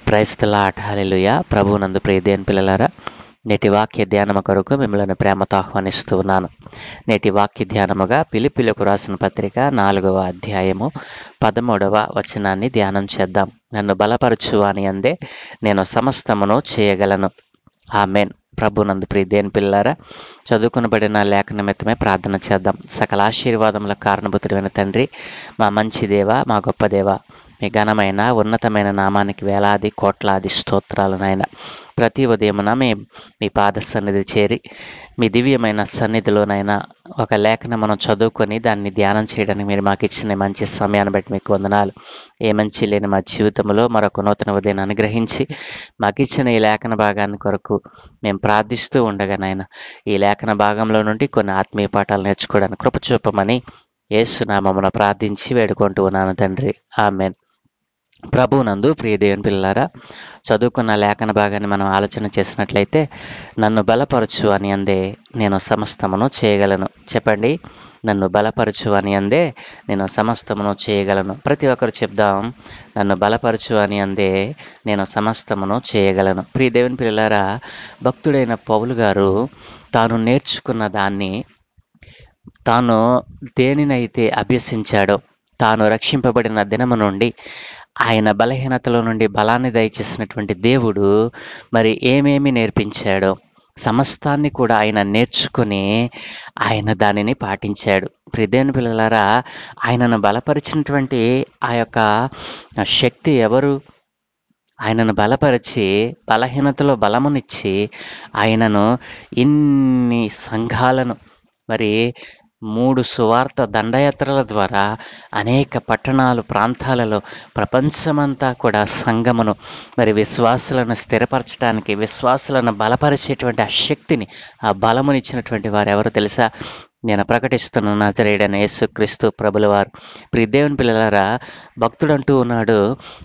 Praise the lord. హల్లెలూయా. ప్రభువునందు ప్రియ దేవుని పిల్లలారా, నేటి వాక్య ధ్యానము కొరకు మిమ్మల్ని ప్రేమతో ఆహ్వానిస్తూ ఉన్నాను. నేటి వాక్య ధ్యానముగా ఫిలిప్పీయులకు రాసిన పత్రిక 4వ అధ్యాయము 13వ వచనాన్ని ధ్యానం చేద్దాం. నన్ను బలపరచు అని అందే నేను సమస్తమును చేయగలను. ఆమేన్. ప్రభునందు ప్రియ దేవుని పిల్లలారా, చదువుకునబడిన లేఖనమిత్తమే ప్రార్థన చేద్దాం. సకల ఆశీర్వాదముల కారణభూతుడైన తండ్రి, మా మంచి దేవ, మా గొప్ప దేవ, మీ ఘనమైన ఉన్నతమైన నామానికి వేలాది కోట్లాది స్తోత్రాలు నాయన. ప్రతి ఉదయమున మీ పాద సన్నిధి చేరి మీ దివ్యమైన సన్నిధిలోనైనా ఒక లేఖనమును చదువుకొని దాన్ని ధ్యానం చేయడానికి మీరు మాకు ఇచ్చిన మంచి సమయాన్ని బట్టి మీకు వందనాలు. ఏ మంచి లేని మా జీవితంలో మరొక నూతన ఉదయాన్ని అనుగ్రహించి మాకు ఇచ్చిన ఈ లేఖన భాగాన్ని కొరకు మేము ప్రార్థిస్తూ ఉండగా నాయన, ఈ లేఖన భాగంలో నుండి కొన్ని ఆత్మీయ పాఠాలు నేర్చుకోవడానికి కృప చూపమని యేసు నామమున ప్రార్థించి వేడుకుంటూ ఉన్నాను తండ్రి. ఆమేన్. ప్రభువునందు ప్రియ దేవుని పిల్లలారా, చదువుకున్న లేఖన భాగాన్ని మనం ఆలోచన చేసినట్లయితే, నన్ను బలపరచు అని అందే నేను సమస్తమును చేయగలను. చెప్పండి, నన్ను బలపరచు అని అందే నేను సమస్తమును చేయగలను. ప్రతి ఒక్కరు చెప్దాం, నన్ను బలపరచు అని అందే నేను సమస్తమును చేయగలను. ప్రియ దేవుని పిల్లలారా, భక్తుడైన పౌలు గారు తాను నేర్చుకున్న దాన్ని, తాను దేనినైతే అభ్యసించాడో, తాను రక్షింపబడిన దినము నుండి ఆయన బలహీనతలో నుండి బలాన్ని దయచేసినటువంటి దేవుడు మరి ఏమేమి నేర్పించాడో సమస్తాన్ని కూడా ఆయన నేర్చుకుని ఆయన దానిని పాటించాడు. ప్రియదేవుని పిల్లలారా, ఆయనను బలపరిచినటువంటి ఆ యొక్క శక్తి ఎవరు? ఆయనను బలపరిచి బలహీనతలో బలమునిచ్చి ఆయనను ఇన్ని సంఘాలను, మరి 3 సువార్త దండయాత్రల ద్వారా అనేక పట్టణాలు, ప్రాంతాలలో, ప్రపంచమంతా కూడా సంఘమును, మరి విశ్వాసులను స్థిరపరచడానికి, విశ్వాసులను బలపరిచేటువంటి ఆ శక్తిని, ఆ బలమునిచ్చినటువంటి వారు ఎవరు తెలుసా? నేను ప్రకటిస్తున్న నజరేయుడైన యేసుక్రీస్తు ప్రభుల వారు. ప్రియ దేవుని పిల్లలారా, భక్తుడు అంటూ ఉన్నాడు,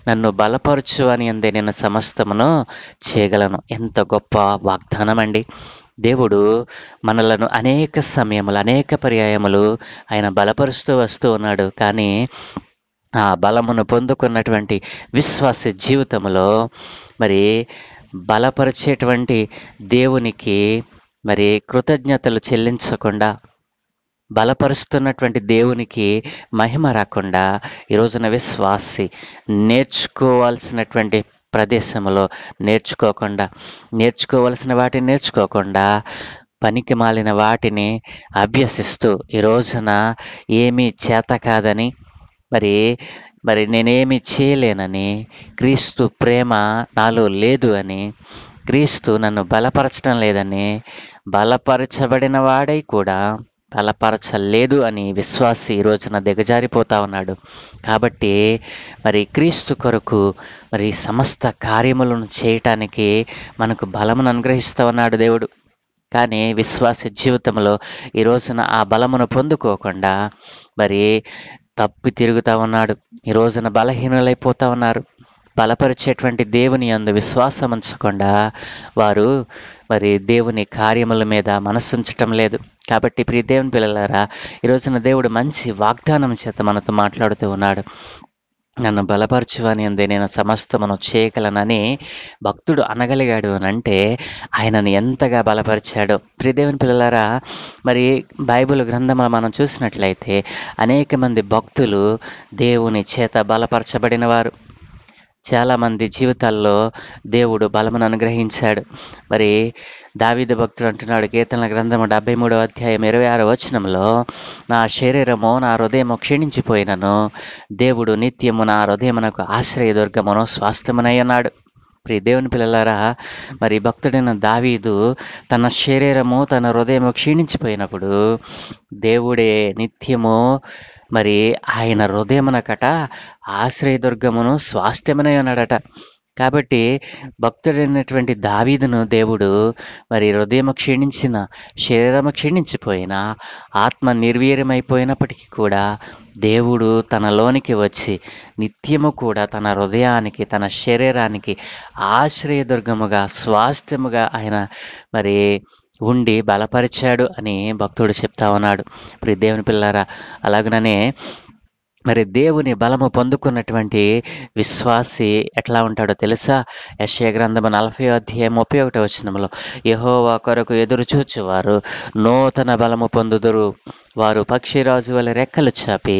నన్ను బలపరచు అని అందే నేను సమస్తమును చేయగలను. ఎంత గొప్ప వాగ్దానం అండి! దేవుడు మనలను అనేక సమయములు, అనేక పర్యాయములు ఆయన బలపరుస్తూ వస్తూ ఉన్నాడు. కానీ ఆ బలమును పొందుకున్నటువంటి విశ్వాస జీవితంలో మరి బలపరిచేటువంటి దేవునికి మరి కృతజ్ఞతలు చెల్లించకుండా, బలపరుస్తున్నటువంటి దేవునికి మహిమ రాకుండా, ఈ రోజున విశ్వాసి నేర్చుకోవాల్సినటువంటి ప్రదేశంలో నేర్చుకోవలసిన వాటిని నేర్చుకోకుండా, పనికి మాలిన వాటిని అభ్యసిస్తూ, ఈ రోజున ఏమీ చేత కాదని, మరి నేనేమి చేయలేనని, క్రీస్తు ప్రేమ నాలో లేదు అని, క్రీస్తు నన్ను బలపరచడం లేదని, బలపరచబడిన వాడై కూడా బలపరచలేదు అని విశ్వాసి ఈ రోజున దిగజారిపోతా ఉన్నాడు. కాబట్టి మరి క్రీస్తు కొరకు మరి సమస్త కార్యములను చేయటానికి మనకు బలమును అనుగ్రహిస్తూ ఉన్నాడు దేవుడు. కానీ విశ్వాస జీవితంలో ఈ రోజున ఆ బలమును పొందుకోకుండా మరి తప్పి తిరుగుతూ ఉన్నాడు. ఈ రోజున బలహీనులైపోతూ ఉన్నారు. బలపరిచేటువంటి దేవుని యందు విశ్వాసం ఉంచకుండా వారు మరి దేవుని కార్యముల మీద మనసుంచటం లేదు. కాబట్టి ప్రియ దేవుని పిల్లలారా, ఈ రోజున దేవుడు మంచి వాగ్దానం చేత మనతో మాట్లాడుతూ ఉన్నాడు. నన్ను బలపరచు అని అందే నేను సమస్తమును చేయగలనని భక్తుడు అనగలిగాడు అని అంటే ఆయనను ఎంతగా బలపరిచాడో. ప్రియదేవుని పిల్లలారా, మరి బైబిల్ గ్రంథంలో మనం చూసినట్లయితే అనేక మంది భక్తులు దేవుని చేత బలపరచబడిన వారు. చాలామంది జీవితాల్లో దేవుడు బలమును అనుగ్రహించాడు. మరి దావీదు భక్తుడు అంటున్నాడు, కీర్తనల గ్రంథము 73వ అధ్యాయం 26వ వచనంలో, నా శరీరము నా హృదయము క్షీణించిపోయినను దేవుడు నిత్యము నా హృదయమునకు ఆశ్రయదుర్గమును స్వాస్థ్యమునై ఉన్నాడు. ప్రియ దేవుని పిల్లలారా, మరి భక్తుడైన దావీదు తన శరీరము, తన హృదయము క్షీణించిపోయినప్పుడు దేవుడే నిత్యము మరి ఆయన హృదయమునకట ఆశ్రయదుర్గమును స్వాస్థ్యమునై ఉన్నాడట. కాబట్టి భక్తుడైనటువంటి దావీదును దేవుడు మరి హృదయము క్షీణించిన, శరీరము క్షీణించిపోయిన, ఆత్మ నిర్వీర్యమైపోయినప్పటికీ కూడా దేవుడు తనలోనికి వచ్చి నిత్యము కూడా తన హృదయానికి, తన శరీరానికి ఆశ్రయదుర్గముగా, స్వాస్థ్యముగా ఆయన మరి ఉండి బలపరిచాడు అని భక్తుడు చెప్తా ఉన్నాడు. ప్రియ దేవుని పిల్లారా, అలాగనే మరి దేవుని బలము పొందుకున్నటువంటి విశ్వాసి ఎట్లా ఉంటాడో తెలుసా? యెషయా గ్రంథము 40:31 యెహోవా కొరకు ఎదురు చూచువారు నూతన బలము పొందుదురు, వారు పక్షిరాజు వలె రెక్కలు చాపి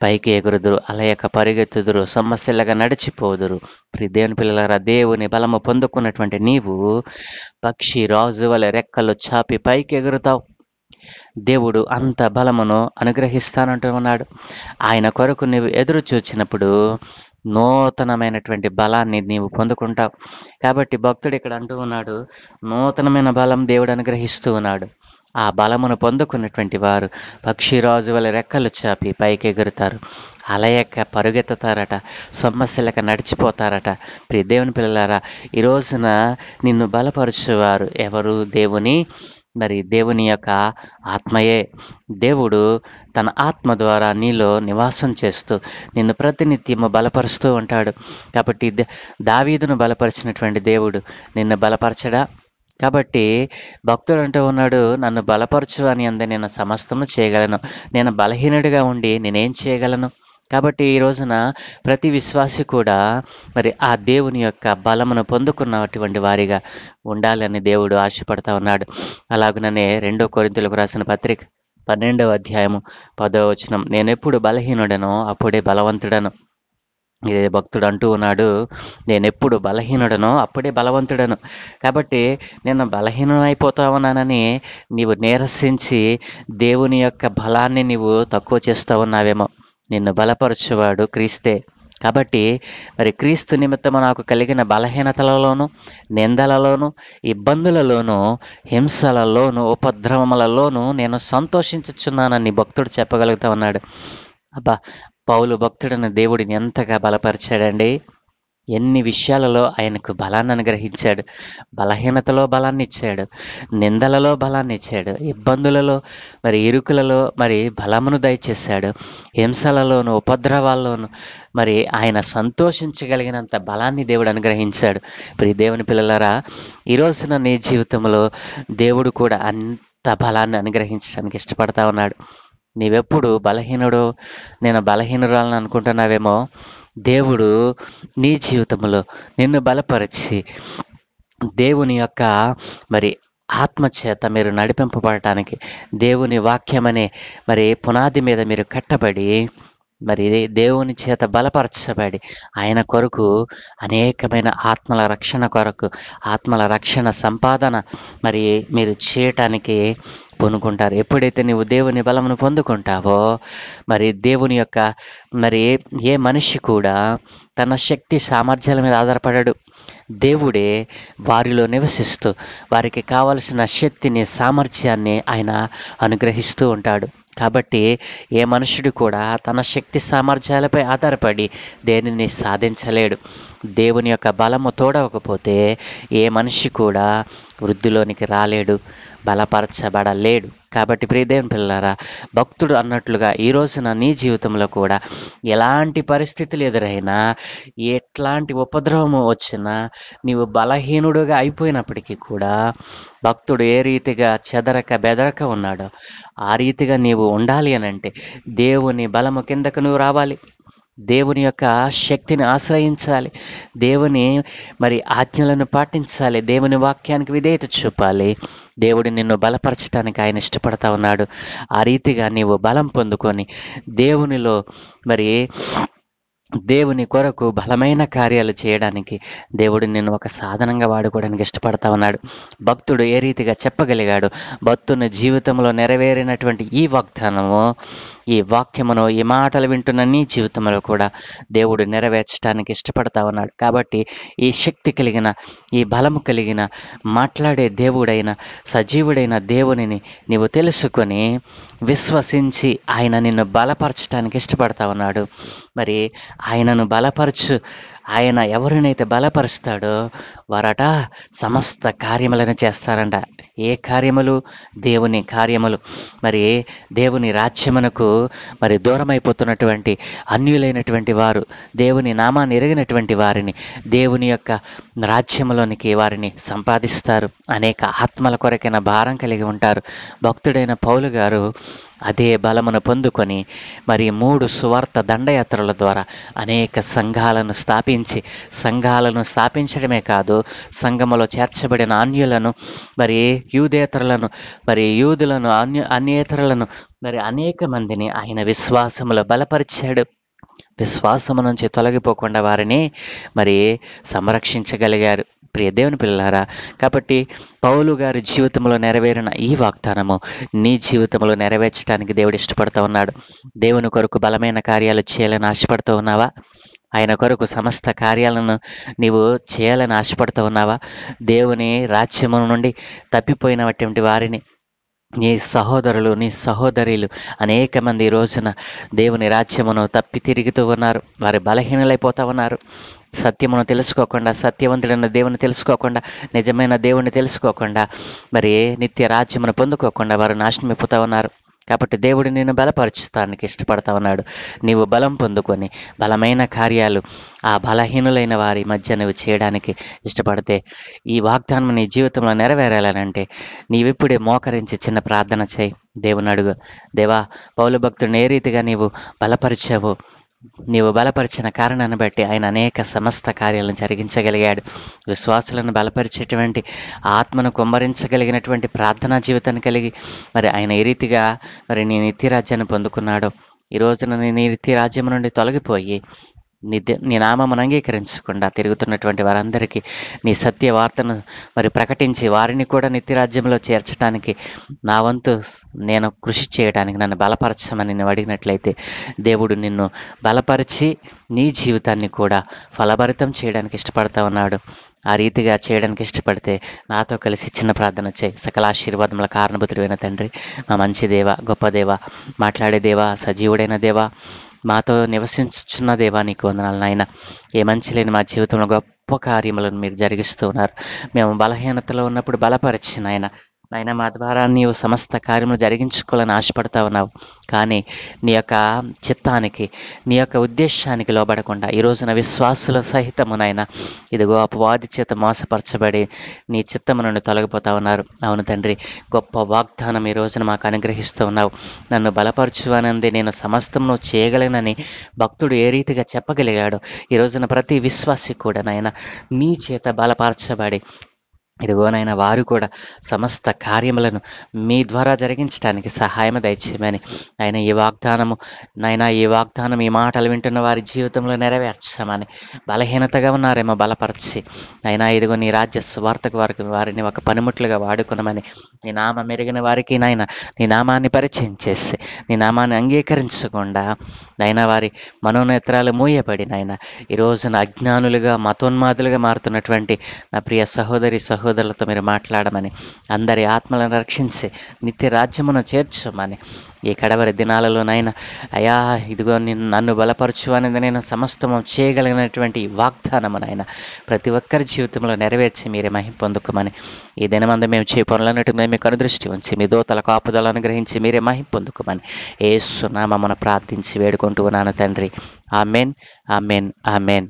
పైకి ఎగురుదురు, అలయక పరిగెత్తుదురు, సొమ్మసిల్లగా నడిచిపోదురు. దేవుని పిల్లలారా, దేవుని బలము పొందుకున్నటువంటి నీవు పక్షి రాజు వలె రెక్కలు చాపి పైకి ఎగురుతావు. దేవుడు అంత బలమును అనుగ్రహిస్తానంటూ ఉన్నాడు. ఆయన కొరకు నీవు ఎదురు చూచినప్పుడు నూతనమైనటువంటి బలాన్ని నీవు పొందుకుంటావు. కాబట్టి భక్తుడు ఇక్కడ అంటూ ఉన్నాడు, నూతనమైన బలం దేవుడు అనుగ్రహిస్తూ ఉన్నాడు. ఆ బలమును పొందుకున్నటువంటి వారు పక్షిరాజు వలె రెక్కలు చాపి పైకి ఎగురుతారు, అలయక పరుగెత్తుతారట, సొమ్మసిల్లక నడిచిపోతారట. దేవుని పిల్లలారా, ఈ రోజున నిన్ను బలపరచువారు ఎవరు? దేవుని యొక్క ఆత్మయే. దేవుడు తన ఆత్మ ద్వారా నీలో నివాసం చేస్తూ నిన్ను ప్రతినిత్యము బలపరుస్తూ ఉంటాడు. కాబట్టి దావీదును బలపరిచినటువంటి దేవుడు నిన్ను బలపరచడా? కాబట్టి భక్తుడు అంటూ ఉన్నాడు, నన్ను బలపరచు అని అందే నేను సమస్తము చేయగలను, నేను బలహీనుడిగా ఉండి నేనేం చేయగలను? కాబట్టి ఈ రోజున ప్రతి విశ్వాసి కూడా ఆ దేవుని యొక్క బలమును పొందుకున్నటువంటి వారిగా ఉండాలని దేవుడు ఆశపడతా ఉన్నాడు. అలాగుననే 2 కొరింథీయులకు రాసిన పత్రిక 12:10 నేనెప్పుడు బలహీనుడనో అప్పుడే బలవంతుడను. ఇదే భక్తుడు అంటూ ఉన్నాడు, నేనెప్పుడు బలహీనుడనో అప్పుడే బలవంతుడను. కాబట్టి నేను బలహీనమైపోతా ఉన్నానని నీవు నీరసించి దేవుని యొక్క బలాన్ని నీవు తక్కువ చేస్తూ ఉన్నావేమో. నిన్ను బలపరచువాడు క్రీస్తే. కాబట్టి క్రీస్తు నిమిత్తము నాకు కలిగిన బలహీనతలలోను, నిందలలోను, ఇబ్బందులలోను, హింసలలోను, ఉపద్రవములలోను నేను సంతోషించుచున్నానని భక్తుడు చెప్పగలుగుతా ఉన్నాడు. అబ్బా, పౌలు భక్తుడిని దేవుడిని ఎంతగా బలపరిచాడండి! ఎన్ని విషయాలలో ఆయనకు బలాన్ని అనుగ్రహించాడు. బలహీనతలో బలాన్ని ఇచ్చాడు, నిందలలో బలాన్ని ఇచ్చాడు, ఇబ్బందులలో ఇరుకులలో బలమును దయచేశాడు, హింసలలోను ఉపద్రవాల్లోను ఆయన సంతోషించగలిగినంత బలాన్ని దేవుడు అనుగ్రహించాడు. దేవుని పిల్లలారా, ఈ రోజున నీ జీవితంలో దేవుడు కూడా అంత బలాన్ని అనుగ్రహించడానికి ఇష్టపడతా ఉన్నాడు. నీవెప్పుడు బలహీనుడు, నేను బలహీనురాలని అనుకుంటున్నావేమో. దేవుడు నీ జీవితంలో నిన్ను బలపరిచి దేవుని యొక్క ఆత్మచేత మీరు నడిపింపబడటానికి, దేవుని వాక్యమనే పునాది మీద మీరు కట్టబడి దేవుని చేత బలపరచబడి ఆయన కొరకు అనేకమైన ఆత్మల రక్షణ కొరకు, ఆత్మల రక్షణ సంపాదన మీరు చేయటానికి పొందుకుంటారు. ఎప్పుడైతే నీవు దేవుని బలమును పొందుకుంటావో దేవుని యొక్క ఏ మనిషి కూడా తన శక్తి సామర్థ్యాల మీద ఆధారపడడు. దేవుడే వారిలో నివసిస్తూ వారికి కావలసిన శక్తిని, సామర్థ్యాన్ని ఆయన అనుగ్రహిస్తూ ఉంటాడు. కాబట్టి ఏ మనుషుడు కూడా తన శక్తి సామర్థ్యాలపై ఆధారపడి దేనిని సాధించలేడు. దేవుని యొక్క బలము తోడవకపోతే ఏ మనిషి కూడా వృద్ధిలోనికి రాలేడు, బలపరచబడలేడు. కాబట్టి దేవుని పిల్లలారా, భక్తుడు అన్నట్లుగా ఈ రోజున నీ జీవితంలో కూడా ఎలాంటి పరిస్థితులు ఎదురైనా, ఎట్లాంటి ఉపద్రవము వచ్చినా, నీవు బలహీనుడుగా అయిపోయినప్పటికీ కూడా భక్తుడు ఏ రీతిగా చెదరక బెదరక ఉన్నాడో ఆ రీతిగా నీవు ఉండాలి అనంటే దేవుని బలము కిందకు నువ్వు రావాలి, దేవుని యొక్క శక్తిని ఆశ్రయించాలి, దేవుని ఆజ్ఞలను పాటించాలి, దేవుని వాక్యానికి విధేయత చూపాలి. దేవుడు నిన్ను బలపరచడానికి ఆయన ఇష్టపడతా ఉన్నాడు. ఆ రీతిగా నీవు బలం పొందుకొని దేవునిలో దేవుని కొరకు బలమైన కార్యాలు చేయడానికి దేవుడు నిన్ను ఒక సాధనంగా వాడుకోవడానికి ఇష్టపడతా ఉన్నాడు. భక్తుడు ఏ రీతిగా చెప్పగలిగాడు, భక్తుని జీవితంలో నెరవేరినటువంటి ఈ వాగ్దానము, ఈ వాక్యమును, ఈ మాటలు వింటున్న నీ జీవితంలో కూడా దేవుడు నెరవేర్చడానికి ఇష్టపడతా ఉన్నాడు. కాబట్టి ఈ శక్తి కలిగిన, ఈ బలము కలిగిన, మాట్లాడే దేవుడైన, సజీవుడైన దేవునిని నీవు తెలుసుకొని విశ్వసించి ఆయన నిన్ను బలపరచడానికి ఇష్టపడతా ఉన్నాడు. ఆయనను బలపరచు. ఆయన ఎవరినైతే బలపరుస్తాడో వారట సమస్త కార్యములను చేస్తారంట. ఏ కార్యములు? దేవుని కార్యములు. దేవుని రాజ్యమునకు దూరమైపోతున్నటువంటి అన్యులైనటువంటి వారు, దేవుని నామాన్ని ఎరిగినటువంటి వారిని దేవుని యొక్క రాజ్యములోనికి వారిని సంపాదిస్తారు. అనేక ఆత్మల కొరకైన భారం కలిగి ఉంటారు. భక్తుడైన పౌలు గారు అదే బలమును పొందుకొని మరి 3 సువార్త దండయాత్రల ద్వారా అనేక సంఘాలను స్థాపించడమే కాదు, సంఘములో చేర్చబడిన అన్యులను, మరి యూదేతరులను, మరి యూదులను, అన్యేతరులను, మరి అనేక మందిని ఆయన విశ్వాసములో బలపరిచాడు. విశ్వాసము నుంచి తొలగిపోకుండా వారిని మరి సంరక్షించగలిగారు. ప్రియ దేవుని పిల్లలారా, కాబట్టి పౌలు గారి జీవితంలో నెరవేరిన ఈ వాగ్దానము నీ జీవితంలో నెరవేర్చడానికి దేవుడు ఇష్టపడుతూ ఉన్నాడు. దేవుని కొరకు బలమైన కార్యాలు చేయాలని ఆశపడుతూ ఉన్నావా? ఆయన కొరకు సమస్త కార్యాలను నీవు చేయాలని ఆశపడుతూ ఉన్నావా? దేవుని రాజ్యము నుండి తప్పిపోయినటువంటి వారిని, నీ సహోదరులు, నీ సహోదరులు అనేక మంది ఈ రోజున దేవుని రాజ్యమును తప్పి తిరుగుతూ ఉన్నారు. వారు బలహీనలైపోతూ ఉన్నారు. సత్యమును తెలుసుకోకుండా, సత్యవంతుడైన దేవుని తెలుసుకోకుండా, నిజమైన దేవుని తెలుసుకోకుండా, మరి నిత్య రాజ్యమును పొందుకోకుండా వారు నాశనమైపోతూ ఉన్నారు. కాబట్టి దేవుడు నిన్ను బలపరచడానికి ఇష్టపడతా ఉన్నాడు. నీవు బలం పొందుకొని బలమైన కార్యాలు ఆ బలహీనులైన వారి మధ్య నువ్వు చేయడానికి ఇష్టపడితే ఈ వాగ్దానం నీ జీవితంలో నెరవేరాలనంటే నీవిప్పుడే మోకరించి చిన్న ప్రార్థన చేయి. దేవుని అడుగు, దేవా, పౌలు భక్తుడిని ఏ రీతిగా నీవు బలపరిచావు, నీవు బలపరిచిన కారణాన్ని బట్టి ఆయన అనేక సమస్త కార్యాలను జరిగించగలిగాడు. విశ్వాసులను బలపరిచేటువంటి ఆత్మను కుమ్మరించగలిగినటువంటి ప్రార్థనా జీవితాన్ని కలిగి మరి ఆయన ఏ రీతిగా మరి నీ నిత్యరాజ్యాన్ని పొందుకున్నాడో, ఈ రోజున నీ నిత్యరాజ్యం నుండి తొలగిపోయి నీ నామమును అంగీకరించకుండా తిరుగుతున్నటువంటి వారందరికీ నీ సత్య వార్తను మరి ప్రకటించి వారిని కూడా నిత్యరాజ్యంలో చేర్చడానికి నా వంతు నేను కృషి చేయడానికి నన్ను బలపరచమని నువ్వు అడిగినట్లయితే దేవుడు నిన్ను బలపరిచి నీ జీవితాన్ని కూడా ఫలభరితం చేయడానికి ఇష్టపడతా ఉన్నాడు. ఆ రీతిగా చేయడానికి ఇష్టపడితే నాతో కలిసి చిన్న ప్రార్థన చేయి. సకల ఆశీర్వాదముల కారణభూతుడైన తండ్రి, మా మంచి దేవ, గొప్ప దేవ, మాట్లాడే దేవ, సజీవుడైన దేవ, మాతో నివసించుచున్న దేవా, నీకు వందనాలు నాయన. ఏ మంచి లేని మా జీవితంలో గొప్ప కార్యములను మీరు జరిగిస్తూ ఉన్నారు. మేము బలహీనతలో ఉన్నప్పుడు బలపరిచి నాయన మా ద్వారా నీవు సమస్త కార్యములు జరిగించుకోవాలని ఆశపడతా ఉన్నావు. కానీ నీ యొక్క చిత్తానికి, నీ యొక్క ఉద్దేశానికి లోబడకుండా ఈ రోజున విశ్వాసుల సహితము నాయన ఇదిగో అపవాది చేత మోసపరచబడి నీ చిత్తము నుండి తొలగిపోతా ఉన్నారు. అవును తండ్రి, గొప్ప వాగ్దానం ఈ రోజున మాకు అనుగ్రహిస్తూ ఉన్నావు. నన్ను బలపరచు అనంది నేను సమస్తమును చేయగలనని భక్తుడు ఏ రీతిగా చెప్పగలిగాడో ఈ రోజున ప్రతి విశ్వాసి కూడా నాయన నీ చేత బలపరచబడి ఇదిగోనైనా వారు కూడా సమస్త కార్యములను మీ ద్వారా జరిగించడానికి సహాయం దయచేయమని ఆయన ఈ వాగ్దానం ఈ మాటలు వింటున్న వారి జీవితంలో నెరవేర్చమని, బలహీనతగా ఉన్నారేమో బలపరిచి అయినా ఇదిగో నీ రాజ్య స్వార్థకు వారిని ఒక పనిముట్లుగా వాడుకునమని, నీ నామం మెరిగిన వారికి నాయన నీ నామాన్ని పరిచయం చేసి నీ నామాన్ని అంగీకరించకుండా నైనా వారి మనోనేత్రాలు మూయబడి నాయన ఈ రోజున అజ్ఞానులుగా మతోన్మాదులుగా మారుతున్నటువంటి నా ప్రియ సహోదరులతో మీరు మాట్లాడమని, అందరి ఆత్మలను రక్షించి నిత్య రాజ్యమును చేర్చమని, ఈ కడవరి దినాలలోనైనా అయా ఇదిగో నన్ను బలపరచు అనేది నేను సమస్తము చేయగలిగినటువంటి వాగ్దానమునైనా ప్రతి ఒక్కరి జీవితంలో నెరవేర్చి మీరే మహిమ పొందుకోమని, ఈ దినమందు మేము చేయ పనులన్నట్టు మీకు అనుదృష్టి ఉంచి మీ దూతల కాపుదలను అనుగ్రహించి మీరే మహిమ పొందుకోమని యేసు నామమున ప్రార్థించి వేడుకుంటూ ఉన్నాను తండ్రి. Amen, amen, amen.